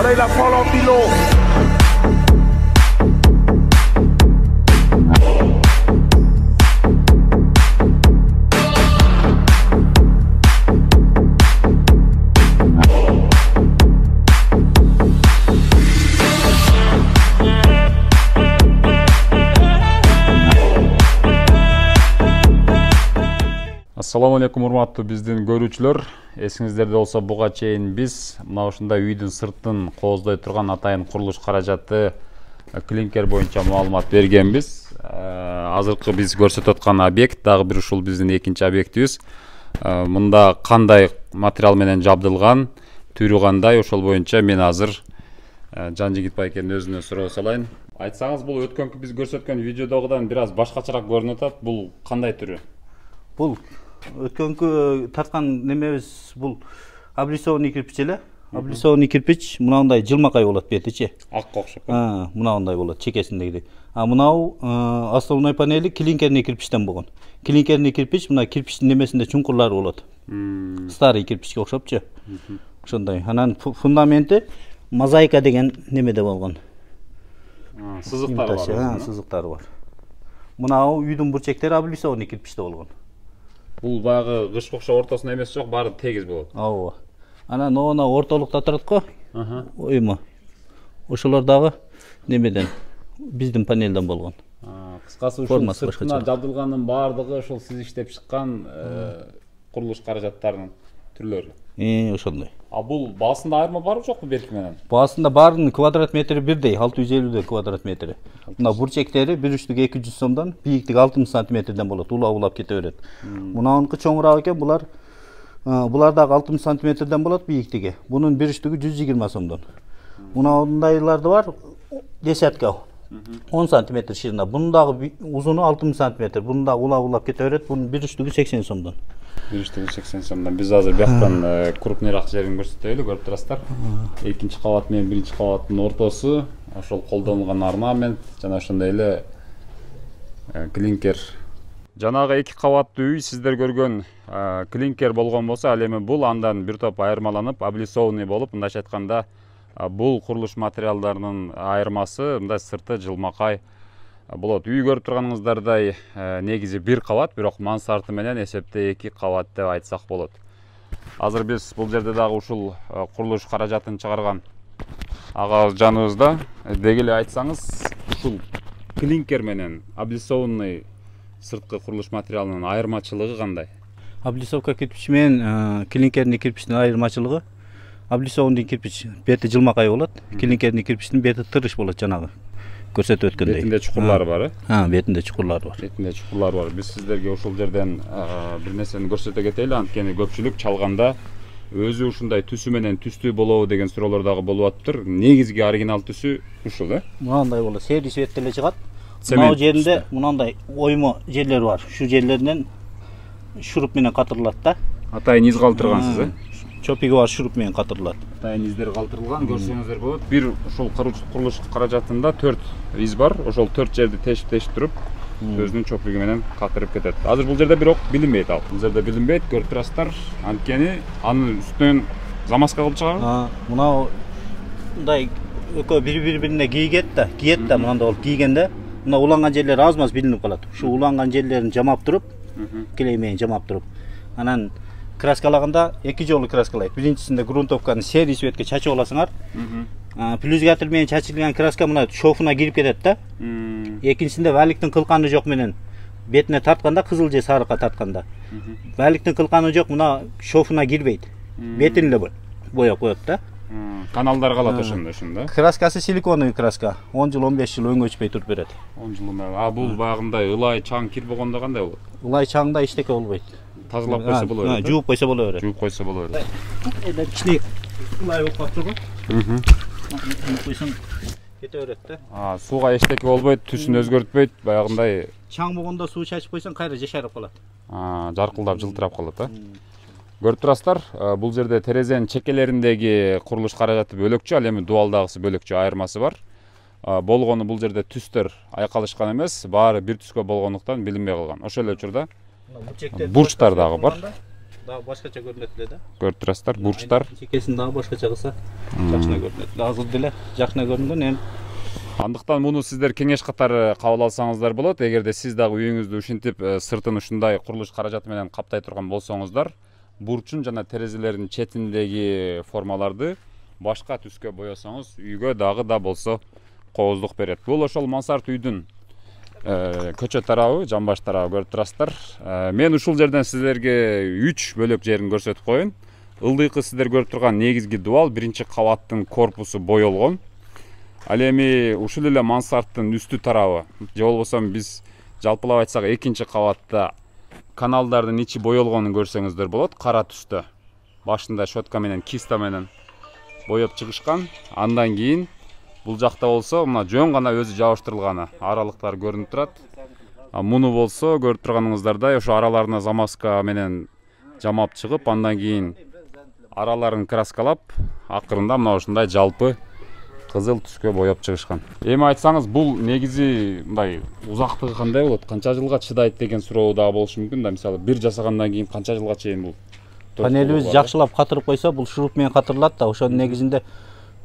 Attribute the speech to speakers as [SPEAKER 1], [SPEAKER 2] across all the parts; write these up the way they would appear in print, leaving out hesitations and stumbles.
[SPEAKER 1] Oreille la parole en philo.
[SPEAKER 2] Assalamu alaikum урматтуу биздин көрүүчүлөр. Эсиңиздерде болсо буга чейин биз мына ушундай үйдүн сыртын кооздой турган атайын курулуш каражаты клинкер боюнча маалымат бергенбиз. Азыркы биз көрсөтүп аткан объект дагы бир ушул биздин экинчи объектибиз. Мында кандай материал менен жабдылган, түрү кандай, ошол боюнча мен азыр Жан Жигит байкенин өзүнөн суроо салайын. Айтсаңыз, бул өткөнкү биз көрсөткөн видеодогудан бир аз башкачараак көрүнүп атат. Бул кандай түрү?
[SPEAKER 3] Бул өткөнкү тарткан немебиз бул облицованный кирпич эле. Облицованный кирпич мынандай жылмакай болот бетичи.
[SPEAKER 2] Акка окшоп.
[SPEAKER 3] Мынандай болот чекесиндегидей. Мынау основной панели клинкерный кирпичтен болгон. Клинкерный кирпич мына кирпичтин немесинде чуңкурлары болот. Старый кирпичке окшопчу. Ошондой. Анан фундаменти мозаика деген немеде болгон.
[SPEAKER 2] Сызыктары бар.
[SPEAKER 3] Сызыктары бар. Мынау үйдүн бурчектери облицованный кирпичте болгон.
[SPEAKER 2] Бул баягы кыш бокшо ортосуна эмес жок, баары тегиз болот.
[SPEAKER 3] Ооба. Анан оона ортолукта турат го. Ойма. Ошолор дагы немеден биздин панелден болгон.
[SPEAKER 2] Кыскасы ушул сыртына жабдылганын баардыгы ошол сиз иштеп чыккан курулуш каражаттарынын түрлөрү.
[SPEAKER 3] Ошондой.
[SPEAKER 2] Бул баасында айырма барбы жокпу берки менен?
[SPEAKER 3] Баасында баарынын квадрат метри бирдей, 650 квадрат метри. Мына бурчектери бир үчтүк 200 сомдон, бийиктиги 60 сантиметрден болот, улап кете берет. Мунунку чоңураак экен, булар дагы 60 сантиметрден болот бийиктиги. Бунун бир үчтүгү 120 сомдон. Мунундайлар да бар, десятка 10 сантиметр ширина. Бунун дагы узуну 60 сантиметр. Бунун дагы улап кете берет. Бунун бир үчтүгү 80 сомдон.
[SPEAKER 2] 180 сомдон. Биз азыр бияктан крупныйраак жерин көрсөтөлү, көрүп турасыздар. Экинчи кабат менен биринчи кабаттын ортосу, ошол колдонулган орнамент жана ошондой эле клинкер. Жанагы эки кабаттуу үй сиздер көргөн клинкер болгон болсо, ал эми бул андан бир топ айырмаланып, облицованный болуп, мындайча айтканда, бул курулуш материалдарынын айырмасы мындай сырты жылмакай болот. Үй көрүп турганыңыздардай негизи бир кабат, бирок мансарты менен эсепте эки кабат деп айтсак болот. Азыр биз бул жерде дагы ушул курулуш каражатын чыгарган ага жаныбызда. Деги эле айтсаңыз, ушул клинкер менен облицованный сырткы курулуш материалынын айырмачылыгы кандай?
[SPEAKER 3] Облицовка кирпичи менен клинкерный кирпичтин айырмачылыгы, облицованный кирпич бети жылмакай болот, клинкерный кирпичтин бети тырыш болот жанагы. Көрсөтүп өткөндөй.
[SPEAKER 2] Бетинде чукурлары бар,
[SPEAKER 3] бетинде чукурлары бар.
[SPEAKER 2] Бетинде чукурлары бар. Биз сиздерге ушул жерден бир нерсени көрсөтө кетели, анткени көпчүлүк чалганда өзү ушундай түсү менен түстүү болобу деген суроолор дагы болуп атыптыр. Негизги оригинал түсү ушул, Мындай
[SPEAKER 3] болот. Серий светте эле чыгат. Мына жеринде мындай оймо жерлер бар. Ушу жерлеринен шуруп менен катырылат да.
[SPEAKER 2] Атайын из калтыргансыз,
[SPEAKER 3] Чопиги бар шуруп менен катырылат.
[SPEAKER 2] Атайын издер калтырылган, көрсөңүздөр болот. Бир ушул курулуш каражатында 4 из бар. Ошол 4 жерди тешип туруп, өзүнүн чопиги менен катырып кетет. Азыр бул жерде бирок билинбейт ал. Бул жерде билинбейт, көрүп турасыздар. Анткени анын үстүнөн замазка кылып чыгарган.
[SPEAKER 3] Мына мындай экөө бири-бирине кийет да, мындай болуп кийгенде, мына уланган жерлер аз-маз билинип калат. Ушу уланган жерлерин жамап туруп, клей менен жамап туруп, анан краскалаганда эки жолу краскалайт. Биринчисинде грунтовканы серий светке чачып аласыңар. Плюсгатор менен чачылган краска мына шофуна кирип кетет да. Экинчисинде валиктин кылканы жок менен бетине тартканда, кызыл же сарыкка тартканда. Валиктин кылканы жок, мына шофуна кирбейт. Бетин эле бояп коет да.
[SPEAKER 2] Каналдар калат ошондо.
[SPEAKER 3] Краскасы силиконовый краска. 10 жыл, 15 жыл өңөчпөй туруп берет.
[SPEAKER 2] 10 жыл. Бул багындай ылай чаң кирбегенде кандай болот?
[SPEAKER 3] Ылай чаңда эчтеке болбойт.
[SPEAKER 2] Тазалап койсо боло берет.
[SPEAKER 3] Жууп койсо боло берет.
[SPEAKER 2] Жууп койсо боло берет.
[SPEAKER 3] Кичине ылай болуп калыптыр го. Койсоң кете берет да.
[SPEAKER 2] Сууга эчтеке болбойт, түсүн өзгөртпөйт, баягындай.
[SPEAKER 3] Чаң болгондо суу чачып койсоң кайра жашарып калат.
[SPEAKER 2] Жаркылдап, жылтырап калат, Көрүп турасыздар, бул жерде терезенин чекелериндеги курулуш каражаты бөлөкчө, ал эми дуалдагысы бөлөкчө, айырмасы бар. Болгону бул жерде түстөр айкалышкан эмес, баары бир түскө болгондуктан билинбей калган. Ошол эле учурда бурчтар дагы бар.
[SPEAKER 3] Daha başkaça görünет эле да.
[SPEAKER 2] Көрүп турасыздар, бурчтар.
[SPEAKER 3] Чекесин дагы башкача кылса жакшына көрүнөт. Азыр деле жакшына көрүнгөн эми.
[SPEAKER 2] Андыктан муну сиздер кеңеш катары кабыл алсаңыздар болот. Эгерде сиз дагы үйүңүздү ушинтип сыртын ушундай курулуш каражаты менен каптай турган болсоңуздар, бурчун жана терезелердин четиндеги формаларды башка түскө боесоңуз, үйгө дагы да болсо кооздук берет. Бул ошол мансард үйдүн көчө тарабы, жамбаш тарабы көрүп турасыздар. Мен ушул жерден сиздерге 3 бөлөк жерин көрсөтүп коеюн. Ылдыйкы сиздер көрүп турган негизги дубал биринчи кабаттын корпусу боелгон. Ал эми ушул эле мансардтын үстү тарабы, же болбосо биз жалпылап айтсак экинчи кабатта каналдардын ичи боелгонун көрсөңүздөр болот, кара түстө. Башында щетка менен, киста менен боеп чыгышкан. Андан кийин бул жакта болсо мына жөн гана өзү жабыштырылганы, аралыктар көрүнүп турат. Муну болсо көрүп турганыңыздардай ошо араларына замазка менен жамап чыгып, андан кийин араларын краскалап, акырында мына ушундай жалпы кызыл түскө боеп чыгышкан. Эми айтсаңыз, бул негизи мындай узактыгы кандай болот? Канча жылга чыдайт деген суроо дагы болушу мүмкүн да. Мисалы, бир жасагандан кийин канча жылга чейин бул
[SPEAKER 3] панелибиз жакшылап катырып койсо, бул шуруп менен катырылат да. Ошонун негизинде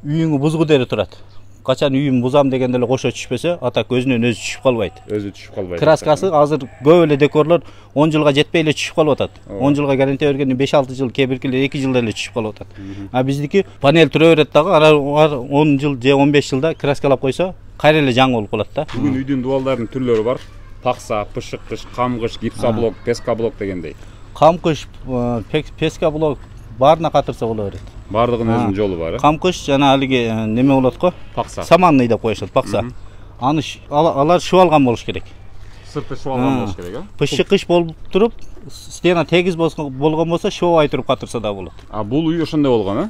[SPEAKER 3] үйүңү бузгу дери турат. Качан үйүм бузам дегенде эле кошо түшпөсө, атак өзүнөн өзү түшүп калбайт.
[SPEAKER 2] Өзү түшүп калбайт.
[SPEAKER 3] Краскасы азыр көп эле декорлор 10 жылга жетпей эле түшүп калып атат. 10 жылга гарантия бергенде 5-6 жыл, кээ биркилер 2 жылда эле түшүп калып атат. А биздики панель тура берет дагы, 10 жыл же 15 жылда краскалап койсо, кайра эле жаңы болуп калат да.
[SPEAKER 2] Бүгүн үйдүн дубалдарынын түрлөрү бар. Такса, пышыккыч, камгыч, гипсоблок, пескоблок дегендей.
[SPEAKER 3] Камкыч, пескоблок баарына катырса боло берет.
[SPEAKER 2] Бардыгынын өзүнүн жолу бар.
[SPEAKER 3] Камкыч жана алиги неме болот го?
[SPEAKER 2] Пакса.
[SPEAKER 3] Саманный деп коюшат, пакса. Аны алар шыбалган болуш керек.
[SPEAKER 2] Сырты шыбалган болуш керек, а?
[SPEAKER 3] Пышыкыч болуп туруп, стена тегиз болгон болсо шыбабай туруп катырса да болот.
[SPEAKER 2] Бул үй ошондой болгон, а?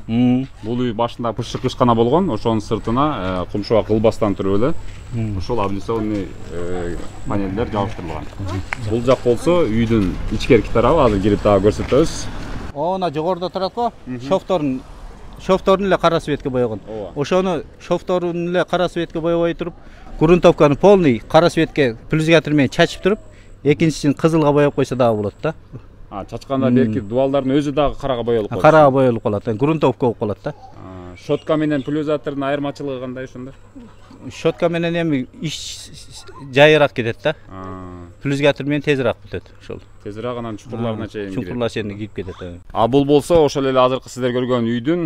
[SPEAKER 2] Бул үй башында пышыкыч гана болгон, ошонун сыртына кумшубак кылбастан туруп эле ушул облицованный панелдер жабыштырылган. Бул жак болсо үйдүн ичкерки тарабы, азыр кирип дагы көрсөтөбүз.
[SPEAKER 3] Она жогоруда турат го, шофторун эле кара светке боегон. Ошону шофторун эле кара светке боебой туруп, грунтовканы полный кара светке плюзгатор менен чачып туруп, экинчисин кызылга боеп койсо дагы болот да.
[SPEAKER 2] Чачканда берки дубалдардын өзү дагы карага боелуп калат.
[SPEAKER 3] Карага боелуп калат, грунтовка болуп калат да.
[SPEAKER 2] Щетка менен плюзгатордун айырмачылыгы кандай ошондо?
[SPEAKER 3] Щетка менен эми иш жайыраак кетет да. Плюзгатор менен тезирээк бүтөт ошол.
[SPEAKER 2] Тезирээк анан чукурларына чейин кирет.
[SPEAKER 3] Чукурлар чейин кирип кетет.
[SPEAKER 2] Бул болсо ошол эле азыркы сиздер көргөн үйдүн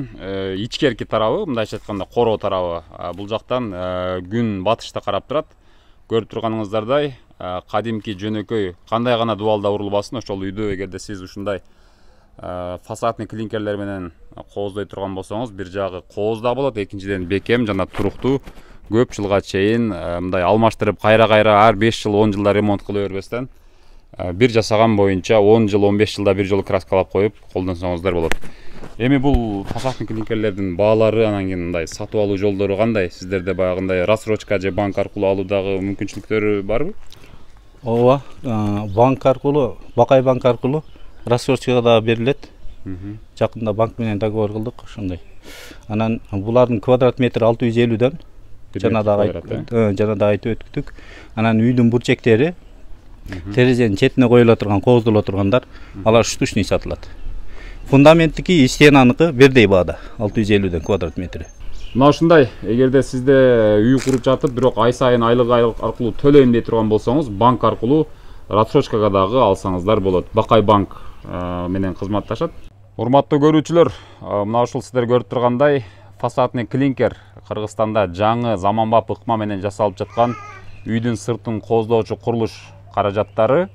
[SPEAKER 2] ичкерки тарабы, мындайча айтканда короо тарабы. Бул жактан күн батышта карап турат. Көрүп турганыңыздардай, кадимки жөнөкөй кандай гана дубалда урулбасын, ошол үйдү эгерде сиз ушундай фасадный клинкерлер менен кооздой турган болсоңуз, бир жагы коозда болот, экинчиден бекем жана туруктуу көп жылга чейин мындай алмаштырып кайра-кайра ар 5 жыл 10 жылда ремонт кыла бербестен бир жасаган боюнча 10 жыл 15 жылда бир жолу краскалап коюп колдонсоңуздар болот. Эми бул фасадный клинкерлердин баалары, анан кийин мындай сатып алуу жолдору кандай? Сиздерде баягындай рассрочка же банк аркылуу алуудагы мүмкүнчүлүктөрү барбы?
[SPEAKER 3] Ооба, банк аркылуу, Бакай банк аркылуу рассрочка да берилет. Жакында банк менен договор кылдык, ошондой. Анан булардын квадрат метри 650дөн. Жана да айтып өттүк. Анан үйдүн бурчектери терезенин четине коюла турган, кооздоло тургандар, алар штучный сатылат. Фундаменттики стенаныкы бирдей баада, 650дөн квадрат метри.
[SPEAKER 2] Мына ушундай, эгерде сизде үй куруп жатып, бирок ай сайын айлык аркылуу төлөйм дей турган болсоңуз, банк аркылуу рассрочкага дагы алсаңыздар болот. Бакай банк менен кызматташат. Урматтуу көрүүчүлөр, мына ушул сиздер көрүп тургандай фасадный клинкер Кыргызстанда жаңы заманбап ыкма менен жасалып жаткан үйдүн сыртын кооздоочу курулуш каражаттары.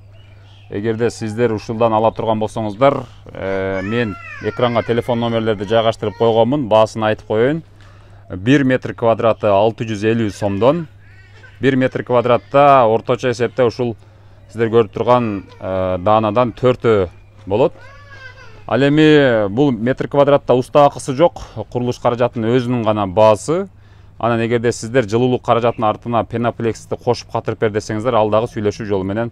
[SPEAKER 2] Эгерде сиздер ушулдан ала турган болсоңуздар, мен экранга телефон номерлерди жайгаштырып койгонмун, баасын айтып коеюн. 1 метр квадраты 650 сомдон. 1 метр квадратта орточо эсепте ушул сиздер көрүп турган даанадан 4 болот. Ал эми бул метр квадратта уста акысы жок, курулуш каражатынын өзүнүн гана баасы. Анан эгерде сиздер жылуулук каражатынын артына пеноплексти кошуп катырып бер десеңиздер, ал дагы сүйлөшүү жолу менен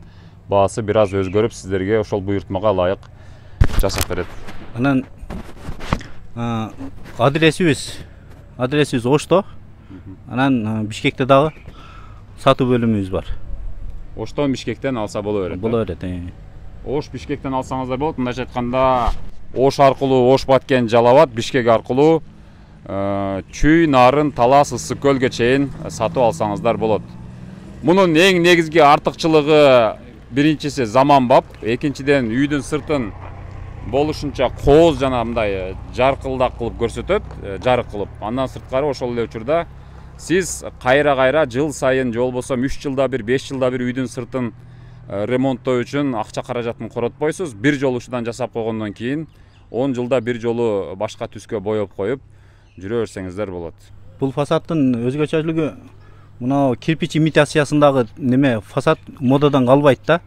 [SPEAKER 2] баасы бир аз өзгөрүп, сиздерге ошол буйртмага ылайык жасап берет.
[SPEAKER 3] Анан адресибиз Ошто. Анан Бишкекте дагы сатуу бөлүмүбүз бар.
[SPEAKER 2] Оштон Бишкектен алса боло берет.
[SPEAKER 3] Боло берет.
[SPEAKER 2] Ош Бишкектен алсаңыздар болот. Мындайча айтканда, Ош аркылуу Ош Баткен Жалал Абад, Бишкек аркылуу Чүй, Нарын, Талас, Ысык көлгө чейин сатып алсаңыздар болот. Мунун эң негизги артыкчылыгы биринчиси заманбап, экинчиден үйдүн сыртын болушунча кооз жана мындай жаркылдак кылып көрсөтөт, жарык кылып. Андан сырткары ошол эле учурда сиз кайра жыл сайын же болбосо 3 жылда бир, 5 жылда бир үйдүн сыртын ремонттоо үчүн акча каражатын коротпойсуз. Бир жолу ушудан жасап койгондон кийин 10 жылда бир жолу башка түскө боеп коюп жүрө берсеңиздер болот.
[SPEAKER 3] Бул фасадтын өзгөчөлүгү мына кирпич имитациясындагы неме фасад модадан калбайт да.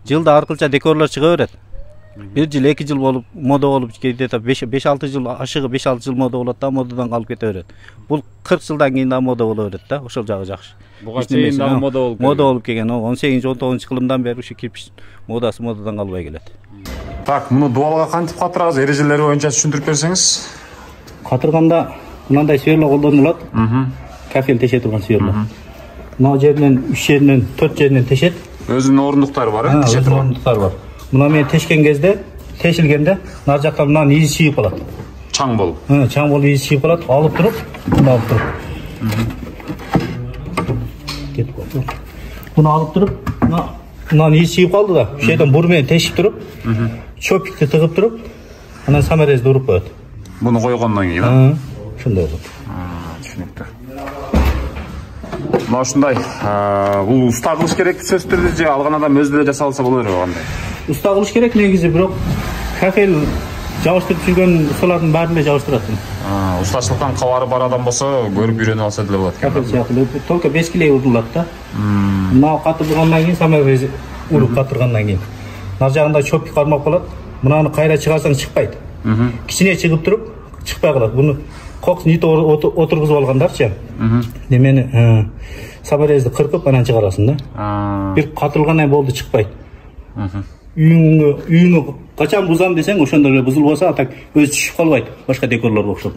[SPEAKER 3] Жылда аркылча декорлор чыга берет. 1 жыл, 2 жыл болуп мода болуп кетет, 5-6 жыл ашыгы 5-6 жыл мода болот да, модадан калып кете берет. Бул 40 жылдан кийин да мода боло берет да, ошол жагы жакшы.
[SPEAKER 2] Буга чейин дагы мода
[SPEAKER 3] болуп келген. 18-19 кылымдан бери ушу кирпич модасы модадан калбай келет.
[SPEAKER 2] Так, муну дубалга кантип катырабыз, эрежелери боюнча түшүндүрүп берсеңиз.
[SPEAKER 3] Катырганда мындай сверло колдонулат. Кафель теше турган сверло. Мына жеринен 3 жеринен 4 жеринен тешет.
[SPEAKER 2] Өзүнүн орундуктары бар, теше турган.
[SPEAKER 3] Орундуктары бар. Мына мен тешкен кезде, тешилгенде нар жактан мындан изи чыгып калат.
[SPEAKER 2] Чаң болуп.
[SPEAKER 3] Чаң болуп изи чыгып калат. Алып туруп, мына алып туруп. Кетип калды. Муну алып туруп, мындан изи чыгып калды да. Ушул жерден бур менен тешип туруп, чопикти тыгып туруп, анан саморезди уруп коет.
[SPEAKER 2] Буну койгондон кийин,
[SPEAKER 3] ошондой болот.
[SPEAKER 2] Түшүнүктүү. Мына ушундай, бул уста кылыш керек сөзсүз түрдө же алган адам өзү деле жасап алса боло береби кандай?
[SPEAKER 3] Уста кылыш керек негизи, бирок кафель жабыштырып жүргөн ustaлардын баарын эле жабыштырат.
[SPEAKER 2] Устачылыктан кабары бар адам болсо, көрүп үйрөнүп алса деле болот.
[SPEAKER 3] Кафель сыяктуу только бескилей урулат да. Мына катыргандан кийин саморез уруп катыргандан кийин нар жагында чопик кармап калат. Мынаны кайра чыгарсаң чыкпайт. Кичине чыгып туруп чыкпай калат. Буну кокс нит отургузуп алгандарчы. Немени саморезди кыркып анан чыгарасың да. Бир катырылгандан болду чыкпайт. Үйүңө качан бузам десең ошондо эле бузулбаса, атак өзү түшүп калбайт, башка декорлорго окшоп.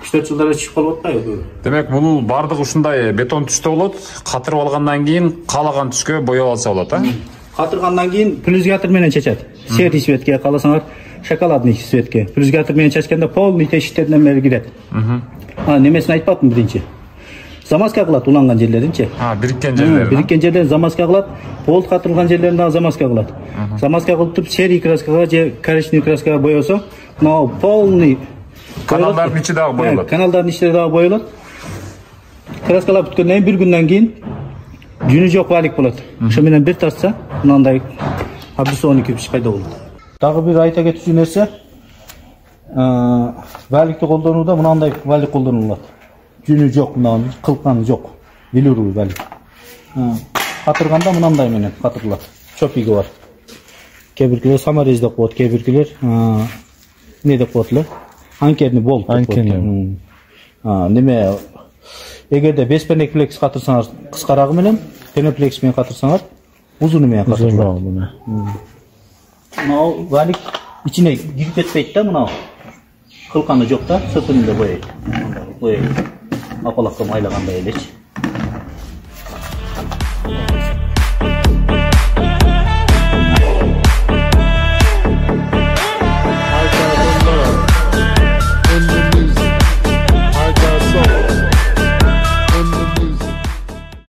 [SPEAKER 3] 3-4 жылда түшүп калып атпайбы?
[SPEAKER 2] Демек, бул бардыгы ушундай бетон түстө болот. Катырып алгандан кийин каалаган түскө боеп алса болот,
[SPEAKER 3] Катыргандан кийин плюзгатор менен чачат. Серый цветке кааласаңар, шоколадный цветке. Плюзгатор менен чачканда полный тешиктерден бери кирет. Немесин айтпадым биринчи. Замазка кылат уланган жерлеринчи.
[SPEAKER 2] Бириккен жерлерин.
[SPEAKER 3] Бириккен жерлерин замазка кылат. Пол катырылган жерлерин дагы замазка кылат. Замазка кылып туруп серый краскага же коричневый краскага боесо, мына полный
[SPEAKER 2] каналдардын ичи дагы боелот.
[SPEAKER 3] Каналдардын ичи дагы боелот. Краскалап бүткөндөн кийин 1 күндөн кийин жүнү жок валик болот. Ошо менен бир тартса, мындай абдусонный кирпич пайда болот. Дагы бир айта кетүүчү нерсе, валикти колдонууда мындай валик колдонулат. Жүнү жок, мындан кылканы жок. Велюровый валик. Катырганда мындай менен катырылат. Чопиги бар. Кээ биркилер саморез деп коет, кээ биркилер эмне деп коет эле? Анкерный болт деп коет. Неме, эгерде беспернекплекс катырсаңар кыскарагы менен, пеноплекс менен катырсаңар узуну менен катырылат. Мына валик ичине кирип кетпейт да, мына кылканы жок да, сыртын эле боейт. Апалакка майлагандай элечи.